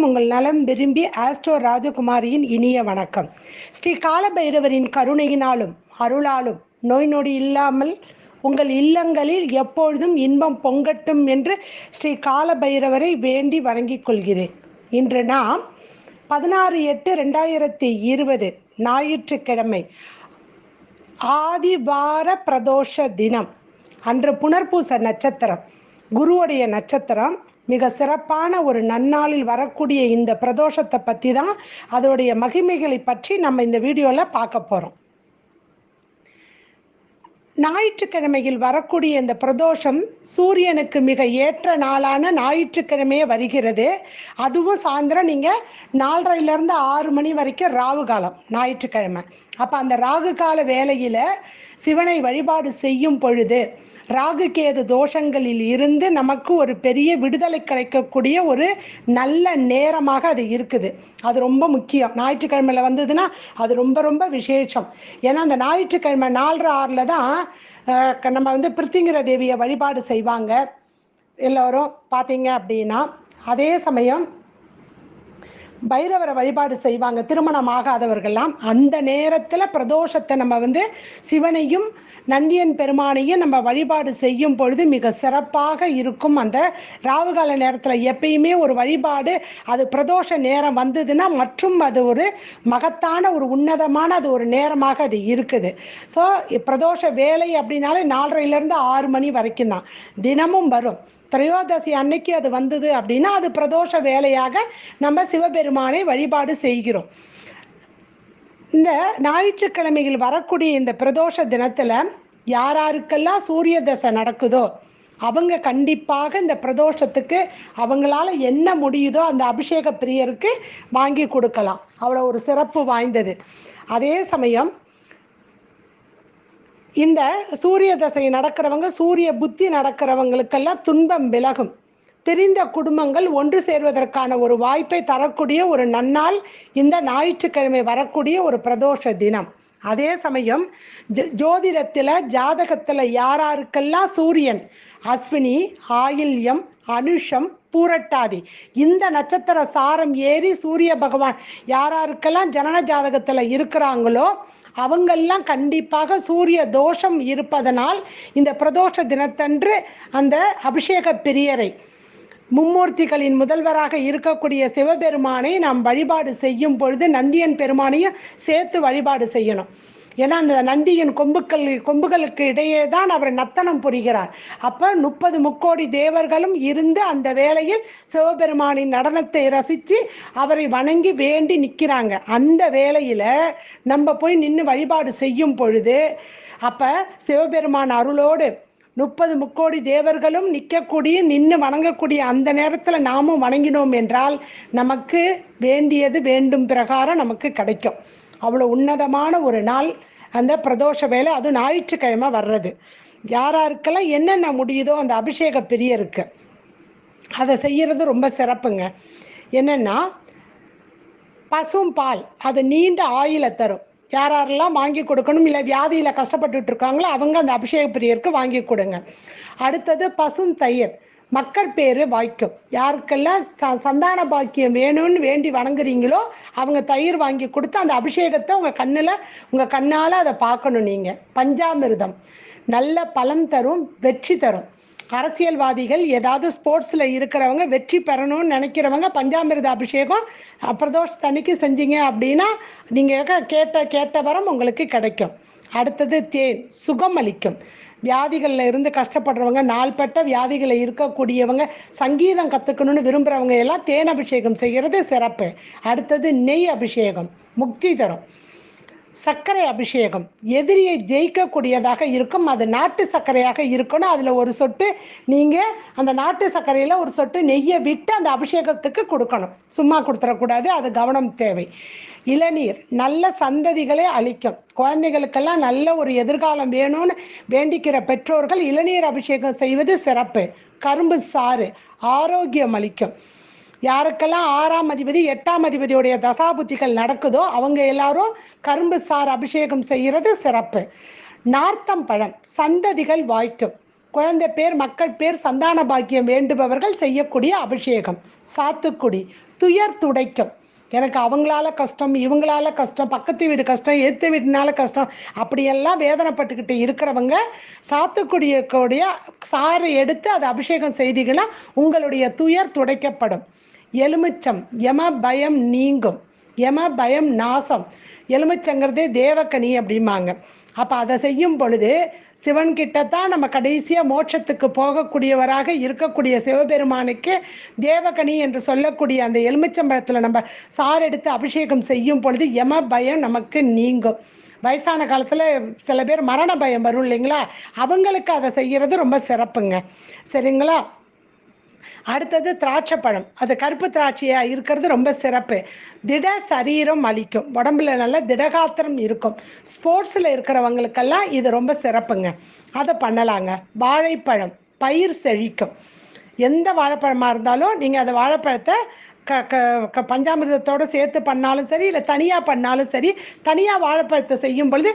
உங்கள் நலம் விரும்பி ஆஸ்ட்ரோ ராஜகுமாரியின் இனிய வணக்கம். ஸ்ரீ காலபைரவரின் கருணையினாலும் அருளாலும் நோய் நொடி இல்லாமல் உங்கள் இல்லங்களில் எப்பொழுதும் இன்பம் பொங்கட்டும் என்று ஸ்ரீ காலபைரவரை வேண்டி வணங்கிக் கொள்கிறேன். இன்று நாம் 16/8/2020 ஞாயிற்றுக்கிழமை ஆதிவார பிரதோஷ தினம் அன்று புனர்பூச நட்சத்திரம், குருவுடைய நட்சத்திரம். மிக சிறப்பான ஒரு நன்னாளில் வரக்கூடிய இந்த பிரதோஷத்தை பற்றி தான், அதோடைய மகிமைகளை பற்றி நம்ம இந்த வீடியோவில் பார்க்க போகிறோம். ஞாயிற்றுக்கிழமையில் வரக்கூடிய இந்த பிரதோஷம் சூரியனுக்கு மிக ஏற்ற நாளான ஞாயிற்றுக்கிழமையே வருகிறது. அதுவும் சாயந்தரம் நீங்கள் 4:30 6 மணி வரைக்கும் ராகு காலம் ஞாயிற்றுக்கிழமை. அப்போ அந்த ராகு கால வேளையில் சிவனை வழிபாடு செய்யும் பொழுது ராகு கேது தோஷங்களில் இருந்து நமக்கு ஒரு பெரிய விடுதலை கிடைக்கக்கூடிய ஒரு நல்ல நேரமாக அது இருக்குது. அது ரொம்ப முக்கியம். ஞாயிற்றுக்கிழமையில் வந்ததுன்னா அது ரொம்ப ரொம்ப விசேஷம். ஏன்னா அந்த ஞாயிற்றுக்கிழமை 4:30 தான் நம்ம பிருத்திங்கிற தேவியை வழிபாடு செய்வாங்க எல்லோரும் பார்த்தீங்க அப்படின்னா. அதே சமயம் பைரவரை வழிபாடு செய்வாங்க திருமணம் ஆகாதவர்கள்லாம். அந்த நேரத்தில் பிரதோஷத்தை நம்ம சிவனையும் நந்தியன் பெருமானையும் நம்ம வழிபாடு செய்யும் பொழுது மிக சிறப்பாக இருக்கும். அந்த ராகுகால நேரத்தில் எப்பயுமே ஒரு வழிபாடு, அது பிரதோஷ நேரம் வந்ததுன்னா மற்றும் அது ஒரு மகத்தான ஒரு உன்னதமான அது ஒரு நேரமாக அது இருக்குது. ஸோ பிரதோஷ வேலை அப்படின்னாலே 4:30 6 மணி வரைக்கும் தான் தினமும் வரும். திரையோதசி அன்னைக்கு அது வந்தது அப்படின்னா அது பிரதோஷ வேலையாக நம்ம சிவபெருமானை வழிபாடு செய்கிறோம். இந்த ஞாயிற்றுக்கிழமையில் வரக்கூடிய இந்த பிரதோஷ தினத்தில் யாருக்கெல்லாம் சூரிய தசை நடக்குதோ அவங்க கண்டிப்பாக இந்த பிரதோஷத்துக்கு அவங்களால என்ன முடியுதோ அந்த அபிஷேக பிரியருக்கு வாங்கி கொடுக்கலாம். அவ்வளோ ஒரு சிறப்பு வாய்ந்தது. அதே சமயம் இந்த சூரிய தசை நடக்கிறவங்க, சூரிய புத்தி நடக்கிறவங்களுக்கெல்லாம் துன்பம் விலகும். தெரிந்த குடும்பங்கள் ஒன்று சேர்வதற்கான ஒரு வாய்ப்பை தரக்கூடிய ஒரு நன்னாள் இந்த ஞாயிற்றுக்கிழமை வரக்கூடிய ஒரு பிரதோஷ தினம். அதே சமயம் ஜோதிடத்தில் ஜாதகத்தில் யாருக்கெல்லாம் சூரியன் அஸ்வினி, ஆயில்யம், அனுஷம், பூரட்டாதி இந்த நட்சத்திர சாரம் ஏறி சூரிய பகவான் யாருக்கெல்லாம் ஜனன ஜாதகத்தில் இருக்கிறாங்களோ அவங்கெல்லாம் கண்டிப்பாக சூரிய தோஷம் இருப்பதனால் இந்த பிரதோஷ தினத்தன்று அந்த அபிஷேக பிரியரை, மும்மூர்த்திகளின் முதல்வராக இருக்கக்கூடிய சிவபெருமானை நாம் வழிபாடு செய்யும் பொழுது நந்தியன் பெருமானையும் சேர்த்து வழிபாடு செய்யணும். ஏன்னா அந்த நந்தியின் கொம்புகளுக்கு இடையே தான் அவர் நர்த்தனம் புரிகிறார். அப்போ 30 முக்கோடி தேவர்களும் இருந்து அந்த வேளையில் சிவபெருமானின் நடனத்தை ரசித்து அவரை வணங்கி வேண்டி நிற்கிறாங்க. அந்த வேளையில் நம்ம போய் நின்று வழிபாடு செய்யும் பொழுது அப்போ சிவபெருமான் அருளோடு 30 முக்கோடி தேவர்களும் நிற்கக்கூடிய நின்று வணங்கக்கூடிய அந்த நேரத்தில் நாமும் வணங்கினோம் என்றால் நமக்கு வேண்டியது வேண்டும் பிரகாரம் நமக்கு கிடைக்கும். அவ்வளோ உன்னதமான ஒரு நாள் அந்த பிரதோஷ வேலை. அது ஞாயிற்றுக்கிழமை வர்றது. யாருக்கெல்லாம் என்னென்ன முடியுதோ அந்த அபிஷேக பிரியருக்கு அதை செய்கிறது ரொம்ப சிறப்புங்க. என்னென்னா பசும் பால், அது நீண்ட ஆயுளை தரும். யாரெல்லாம் வாங்கி கொடுக்கணும், இல்லை வியாதியில் கஷ்டப்பட்டுட்டு இருக்காங்களோ அவங்க அந்த அபிஷேக பிரியருக்கு வாங்கி கொடுங்க. அடுத்தது பசும் தயிர், மக்கட்பேறு வாய்க்கும். யாருக்கெல்லாம் சந்தான பாக்கியம் வேணும்னு வேண்டி வணங்குறீங்களோ அவங்க தயிர் வாங்கி கொடுத்து அந்த அபிஷேகத்தை உங்கள் கண்ணால் அதை பார்க்கணும். நீங்கள் பஞ்சாமிர்தம் நல்ல பலம் தரும், வெற்றி தரும். அரசியல்வாதிகள், ஏதாவது ஸ்போர்ட்ஸில் இருக்கிறவங்க, வெற்றி பெறணும்னு நினைக்கிறவங்க பஞ்சாமிர்த அபிஷேகம் பிரதோஷத்தன்னைக்கு செஞ்சீங்க அப்படின்னா நீங்கள் கேட்ட வரம் உங்களுக்கு கிடைக்கும். அடுத்தது தேன், சுகம் அளிக்கும். வியாதிகளில் இருந்து கஷ்டப்படுறவங்க, நாள்பட்ட வியாதிகளை இருக்கக்கூடியவங்க, சங்கீதம் கற்றுக்கணும்னு விரும்புகிறவங்க எல்லாம் தேன் அபிஷேகம் செய்கிறது சிறப்பு. அடுத்தது நெய் அபிஷேகம், முக்தி தரும். சர்க்கரை அபிஷேகம் எதிரியை ஜெயிக்கக்கூடியதாக இருக்கும். அது நாட்டு சர்க்கரையாக இருக்கணும். அதில் ஒரு சொட்டு நீங்கள் அந்த நாட்டு சர்க்கரையில் ஒரு சொட்டு நெய்யை விட்டு அந்த அபிஷேகத்துக்கு கொடுக்கணும். சும்மா கொடுத்துடக்கூடாது, அது கவனம் தேவை. இளநீர் நல்ல சந்ததிகளை அளிக்கும். குழந்தைகளுக்கெல்லாம் நல்ல ஒரு எதிர்காலம் வேணும்னு வேண்டிக்கிற பெற்றோர்கள் இளநீர் அபிஷேகம் செய்வது சிறப்பு. கரும்பு சாறு ஆரோக்கியம் அளிக்கும். யாருக்கெல்லாம் 6ஆம் அதிபதி 8ஆம் அதிபதியுடைய தசாபுத்திகள் நடக்குதோ அவங்க எல்லாரும் கரும்பு சாறு அபிஷேகம் செய்கிறது சிறப்பு. நார்த்தம் பழம் சந்ததிகள் வாய்க்கும். குழந்தை பேர், மக்கள் பேர், சந்தான பாக்கியம் வேண்டுபவர்கள் செய்யக்கூடிய அபிஷேகம். சாத்துக்குடி துயர் துடைக்கும். எனக்கு அவங்களால கஷ்டம், இவங்களால கஷ்டம், பக்கத்து வீடு கஷ்டம், எதிர்த்த வீட்டுனால கஷ்டம், அப்படியெல்லாம் வேதனைப்பட்டுக்கிட்டு இருக்கிறவங்க சாத்துக்குடிய சாறு எடுத்து அதை அபிஷேகம் செய்தீங்கன்னா உங்களுடைய துயர் துடைக்கப்படும். எலுமிச்சம் யம பயம் நீங்கும், யம பயம் நாசம். எலுமிச்சங்கிறதே தேவக்கனி அப்படிம்பாங்க. அப்போ அதை செய்யும் பொழுது சிவன்கிட்டத்தான் நம்ம கடைசியாக மோட்சத்துக்கு போகக்கூடியவராக இருக்கக்கூடிய சிவபெருமானுக்கு தேவகனி என்று சொல்லக்கூடிய அந்த எலுமிச்சம்பழத்தில் நம்ம சாறு எடுத்து அபிஷேகம் செய்யும் பொழுது யம பயம் நமக்கு நீங்கும். வயசான காலத்தில் சில பேர் மரண பயம் வரும் இல்லைங்களா, அவங்களுக்கு அதை செய்கிறது ரொம்ப சிறப்புங்க. சரிங்களா. அடுத்தது திராட்சை பழம். அது கருப்பு திராட்சையாக இருக்கிறது ரொம்ப சிறப்பு. திட சரீரம் அளிக்கும், உடம்புல நல்ல திடகாத்திரம் இருக்கும். ஸ்போர்ட்ஸில் இருக்கிறவங்களுக்கெல்லாம் இது ரொம்ப சிறப்புங்க, அதை பண்ணலாங்க. வாழைப்பழம் பயிர் செழிக்கும். எந்த வாழைப்பழமாக இருந்தாலும் நீங்கள் அந்த வாழைப்பழத்தை பஞ்சாமிர்தத்தோடு சேர்த்து பண்ணாலும் சரி, இல்லை தனியாக பண்ணாலும் சரி, தனியாக வாழைப்பழத்தை செய்யும் பொழுது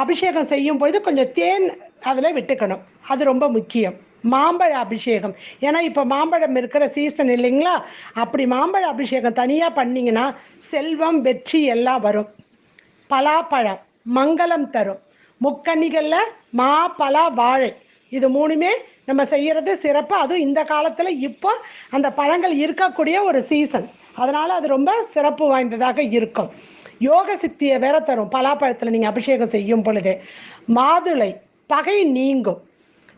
அபிஷேகம் செய்யும் பொழுது கொஞ்சம் தேன் அதில் விட்டுக்கணும், அது ரொம்ப முக்கியம். மாம்பழ அபிஷேகம், ஏன்னா இப்போ மாம்பழம் இருக்கிற சீசன் இல்லைங்களா, அப்படி மாம்பழ அபிஷேகம் தனியாக பண்ணிங்கன்னா செல்வம் வெற்றி எல்லாம் வரும். பலாப்பழம் மங்களம் தரும். முக்கணிகளில் மா பலா வாழை இது மூணுமே நம்ம செய்கிறது சிறப்பு. அதுவும் இந்த காலத்தில் இப்போ அந்த பழங்கள் இருக்கக்கூடிய ஒரு சீசன், அதனால் அது ரொம்ப சிறப்பு வாய்ந்ததாக இருக்கும். யோக சித்தியை வேற தரும் பலாப்பழத்தில் நீங்கள் அபிஷேகம் செய்யும் பொழுது. மாதுளை பகை நீங்கும்.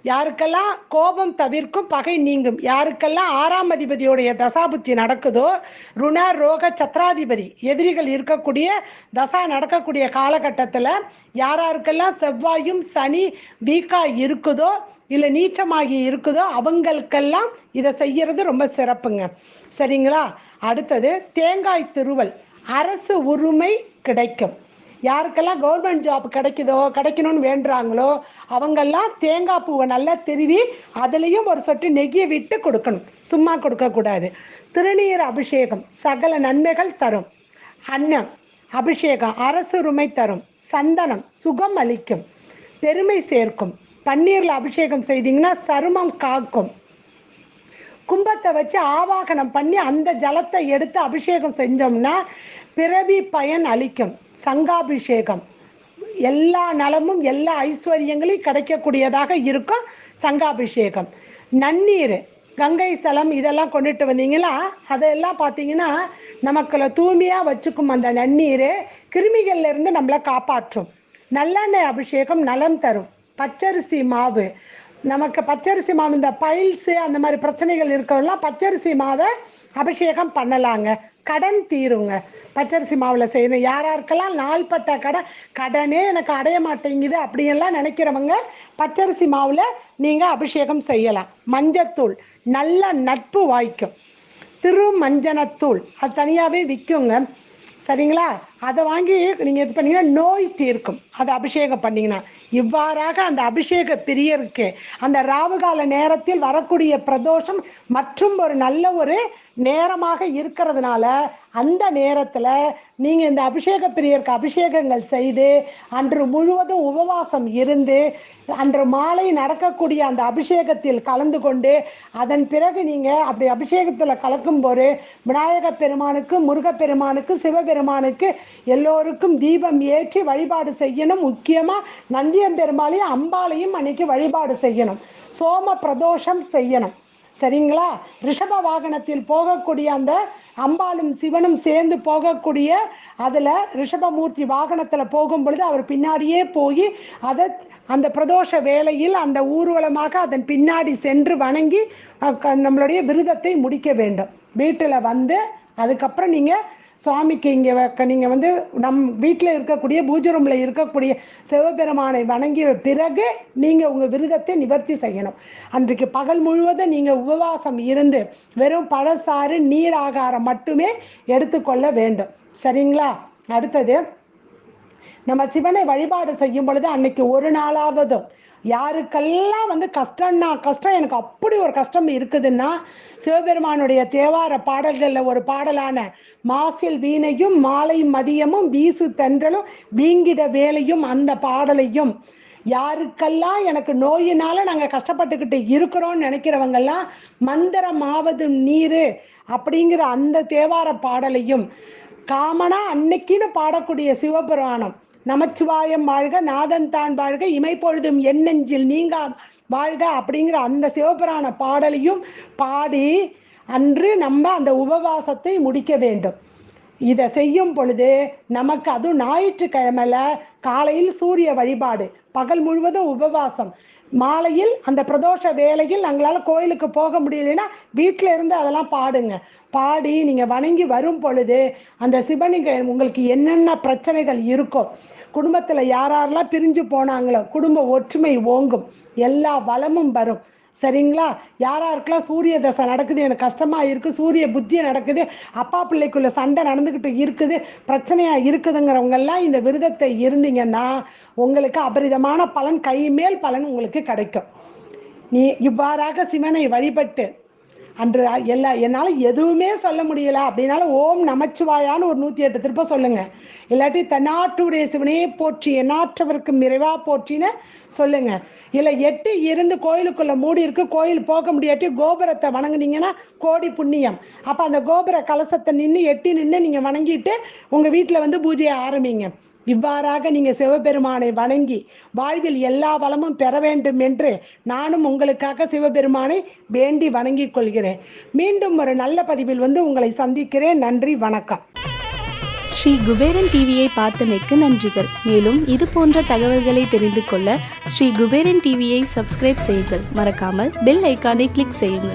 யாருக்கெல்லாம் கோபம் தவிர்க்கும், பகை நீங்கும். யாருக்கெல்லாம் 6ஆம் அதிபதியோடைய தசாபுத்தி நடக்குதோ, ருண ரோக சத்ராதிபதி எதிரிகள் இருக்கக்கூடிய தசா நடக்கக்கூடிய காலகட்டத்தில் யாராருக்கெல்லாம் செவ்வாயும் சனி வீக்கா இருக்குதோ, இல்லை நீச்சமாகி இருக்குதோ, அவங்களுக்கெல்லாம் இதை செய்யறது ரொம்ப சிறப்புங்க. சரிங்களா. அடுத்தது தேங்காய் திருவல். அரசு உரிமை கிடைக்கும். யாருக்கெல்லாம் கவர்மெண்ட் ஜாப் கிடைக்கணும்னு வேண்டுறாங்களோ அவங்கெல்லாம் தேங்காய் பூவை நல்லா திருவி அதுலேயும் ஒரு சொட்டு நெய்யை விட்டு கொடுக்கணும், சும்மா கொடுக்கக்கூடாது. திருநீர் அபிஷேகம் சகல நன்மைகள் தரும். அன்னம் அபிஷேகம் அரசுரிமை தரும். சந்தனம் சுகம் அளிக்கும், பெருமை சேர்க்கும். பன்னீரில் அபிஷேகம் செய்தீங்கன்னா சருமம் காக்கும். கும்பத்தை வச்சு ஆவாகனம் பண்ணி அந்த ஜலத்தை எடுத்து அபிஷேகம் செஞ்சோம்னா பிறவி பயன் அளிக்கும். சங்காபிஷேகம் எல்லா நலமும் எல்லா ஐஸ்வர்யங்களையும் கிடைக்கக்கூடியதாக இருக்கும். சங்காபிஷேகம். நன்னீர் கங்கை ஸ்தலம் இதெல்லாம் கொண்டுட்டு வந்தீங்களா, அதெல்லாம் பார்த்தீங்கன்னா நமக்குள்ள தூய்மையாக வச்சுக்கும். அந்த நன்னீர் கிருமிகள்லேருந்து நம்மளை காப்பாற்றும். நல்லெண்ணெய் அபிஷேகம் நலம் தரும். பச்சரிசி மாவு, நமக்கு பச்சரிசி மாவு இந்த பைல்ஸு அந்த மாதிரி பிரச்சனைகள் இருக்கிறவங்களாம் பச்சரிசி மாவை அபிஷேகம் பண்ணலாங்க. கடன் தீருங்க பச்சரிசி மாவில் செய்யணும். யாராருக்கெல்லாம் நாள்பட்ட கடனே எனக்கு அடைய மாட்டேங்குது அப்படியெல்லாம் நினைக்கிறவங்க பச்சரிசி மாவில் நீங்கள் அபிஷேகம் செய்யலாம். மஞ்சத்தூள் நல்ல நட்பு வாய்க்கும். திருமஞ்சனத்தூள் அது தனியாகவே விற்குங்க. சரிங்களா. அதை வாங்கி நீங்கள் இது பண்ணிங்கன்னா நோய் தீர்க்கும், அதை அபிஷேகம் பண்ணிங்கன்னா. இவ்வாறாக அந்த அபிஷேக பிரியருக்கு அந்த ராவுகால நேரத்தில் வரக்கூடிய பிரதோஷம் மற்றும் ஒரு நல்ல ஒரு நேரமாக இருக்கிறதுனால அந்த நேரத்தில் நீங்கள் இந்த அபிஷேக பிரியருக்கு அபிஷேகங்கள் செய்து அன்று முழுவதும் உபவாசம் இருந்து அன்று மாலை நடக்கக்கூடிய அந்த அபிஷேகத்தில் கலந்து கொண்டு அதன் பிறகு நீங்கள் அப்படி அபிஷேகத்தில் கலக்கும்போது விநாயக பெருமானுக்கு, முருகப்பெருமானுக்கு, சிவபெருமானுக்கு எல்லோருக்கும் தீபம் ஏற்றி வழிபாடு செய்யணும். முக்கியமாக நந்தியம்பெருமாளையும் அம்பாளையும் அன்னைக்கு வழிபாடு செய்யணும். சோம பிரதோஷம் செய்யணும். சரிங்களா. ரிஷப வாகனத்தில் போகக்கூடிய அந்த அம்பாளும் சிவனும் சேர்ந்து போகக்கூடிய அதில் ரிஷபமூர்த்தி வாகனத்தில் போகும் பொழுது அவர் பின்னாடியே போய் அதை அந்த பிரதோஷ வேளையில் அந்த ஊர்வலமாக அதன் பின்னாடி சென்று வணங்கி நம்மளுடைய விரதத்தை முடிக்க வேண்டும். வீட்டில் வந்து அதுக்கப்புறம் நீங்கள் சுவாமிக்கு இங்கே நீங்கள் வந்து நம் வீட்டில் இருக்கக்கூடிய பூஜை ரூமில் இருக்கக்கூடிய சிவபெருமானை வணங்கிய பிறகு நீங்கள் உங்கள் விரதத்தை நிவர்த்தி செய்யணும். அன்றைக்கு பகல் முழுவதும் நீங்கள் உபவாசம் இருந்து வெறும் பழசாறு நீர் ஆகாரம் மட்டுமே எடுத்துக்கொள்ள வேண்டும். சரிங்களா. அடுத்தது நம்ம சிவனை வழிபாடு செய்யும் பொழுது அன்னைக்கு ஒரு நாளாவது யாருக்கெல்லாம் வந்து கஷ்டம்னா கஷ்டம், எனக்கு அப்படி ஒரு கஷ்டம் இருக்குதுன்னா சிவபெருமானுடைய தேவார பாடல்களில் ஒரு பாடலான மாசில் வீணையும் மாலை மதியமும் வீசு தென்றலும் வீங்கிட வேலையும் அந்த பாடலையும் யாருக்கெல்லாம் எனக்கு நோயினால நாங்கள் கஷ்டப்பட்டுக்கிட்டு இருக்கிறோம்னு நினைக்கிறவங்கெல்லாம் மந்திரமாவது நீர் அப்படிங்கிற அந்த தேவார பாடலையும் காமனா அன்னைக்குன்னு பாடக்கூடிய சிவபுராணம் நமச்சிவாயம் வாழ்க நாதன் தான் வாழ்க இமைப்பொழுதும் எண்ணெஞ்சில் நீங்கா வாழ்க அப்படிங்கிற அந்த சிவபுராண பாடலையும் பாடி அன்று நம்ம அந்த உபவாசத்தை முடிக்க வேண்டும். இதை செய்யும் பொழுது நமக்கு அதுவும் ஞாயிற்றுக்கிழமையில காலையில் சூரிய வழிபாடு, பகல் முழுவதும் உபவாசம், மாலையில் அந்த பிரதோஷ வேளையில் எங்களால் கோயிலுக்கு போக முடியலைன்னா வீட்டில் இருந்து அதெல்லாம் பாடுங்க. பாடி நீங்கள் வணங்கி வரும் பொழுது அந்த சிவனிங்க உங்களுக்கு என்னென்ன பிரச்சனைகள் இருக்கோ, குடும்பத்தில் யாரெல்லாம் பிரிஞ்சு போனாங்களோ குடும்ப ஒற்றுமை ஓங்கும், எல்லா வளமும் வரும். சரிங்களா? யாராருக்கெல்லாம் சூரிய தசை நடக்குது, எனக்கு கஷ்டமாக இருக்குது, சூரிய புத்தி நடக்குது, அப்பா பிள்ளைக்குள்ள சண்டை நடந்துக்கிட்டு இருக்குது, பிரச்சனையாக இருக்குதுங்கிறவங்கெல்லாம் இந்த விரதத்தை இருந்தீங்கன்னா உங்களுக்கு அபரிதமான பலன், கை மேல் பலன் உங்களுக்கு கிடைக்கும். நீ இவ்வாறாக சிவனை வழிபட்டு அன்று என்னால் எதுவுமே சொல்ல முடியல அப்படின்னாலும் ஓம் நமச்சிவாயான்னு ஒரு 108 திருப்பம் சொல்லுங்க. இல்லாட்டி தன்னாட்டுடைய சிவனையே போற்றி எண்ணாற்றவருக்கு நிறைவா போற்றின்னு சொல்லுங்க. இல்லை 8 இருந்து கோயிலுக்குள்ள மூடி இருக்கு, கோயில் போக முடியாட்டி கோபுரத்தை வணங்குனீங்கன்னா கோடி புண்ணியம். அப்போ அந்த கோபுர கலசத்தை நின்று நீங்கள் வணங்கிட்டு உங்கள் வீட்டில் வந்து பூஜையை ஆரம்பிங்க. இவ்வாறாக நீங்கள் சிவபெருமானை வணங்கி வாழ்வில் எல்லா வளமும் பெற வேண்டும் என்று நானும் உங்களுக்காக சிவபெருமானை வேண்டி வணங்கிக் கொள்கிறேன். மீண்டும் ஒரு நல்ல பதிவில் வந்து உங்களை சந்திக்கிறேன். நன்றி, வணக்கம். ஸ்ரீ குபேரன் டிவியை பார்த்தமைக்கு நன்றிகள். மேலும் இது போன்ற தகவல்களை தெரிந்து கொள்ள ஸ்ரீ குபேரன் டிவியை சப்ஸ்கிரைப் செய்யுங்கள். மறக்காமல் பெல் ஐக்கானை கிளிக் செய்யுங்கள்.